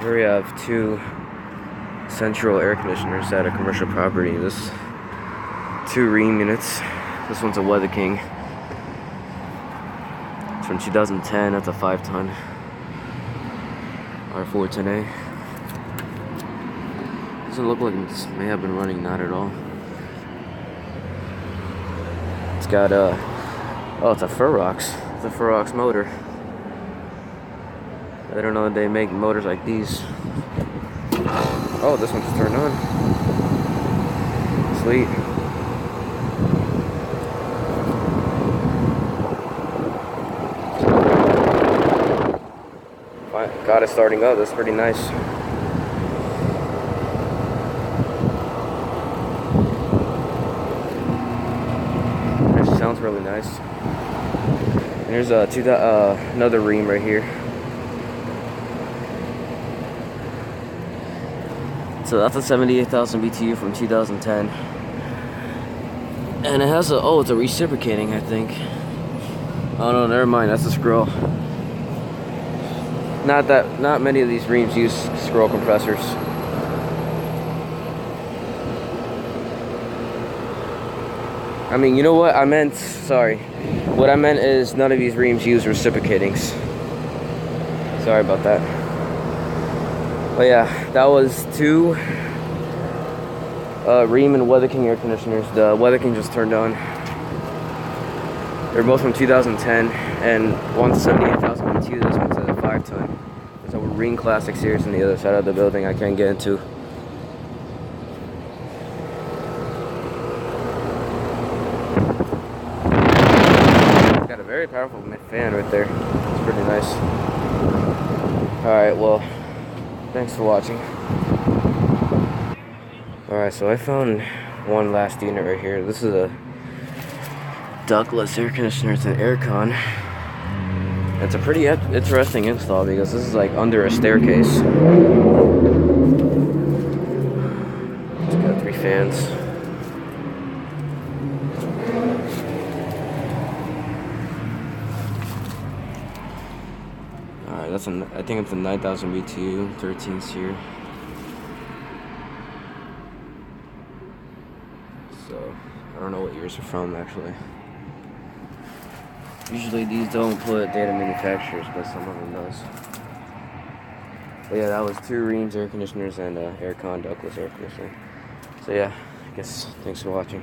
Here we have two central air conditioners at a commercial property. This two Rheem units. This one's a Weatherking. It's from 2010. That's a 5-ton R410A. Doesn't look like it may have been running, not at all. It's got oh, it's a Furox. It's a Furox motor. I don't know if they make motors like these. Oh, this one's turned on. Sweet. Got it starting up. That's pretty nice. Actually sounds really nice. And here's another Rheem right here. So that's a 78,000 BTU from 2010. And it has a, oh, it's a reciprocating, I think. Oh no, never mind, that's a scroll. Not many of these Rheems use scroll compressors. I mean, you know what I meant, sorry. What I meant is none of these Rheems use reciprocatings. Sorry about that. But yeah, that was two Rheem and Weatherking air conditioners. The Weatherking just turned on. They're both from 2010, and one's 78,000 BTU, this one's a 5-ton. There's a Rheem Classic series on the other side of the building I can't get into. It's got a very powerful fan right there. It's pretty nice. Alright, well, thanks for watching. Alright, so I found one last unit right here. This is a ductless air conditioner. It's an aircon. It's a pretty interesting install because this is like under a staircase. It's got 3 fans. Alright, that's I think it's a 9,000 BTU, 13's here. So, I don't know what yours are from actually. Usually these don't put data manufacturers, but some of them does. But yeah, that was 2 Rheem's air conditioners and aircon ductless air conditioner. So yeah, I guess thanks for watching.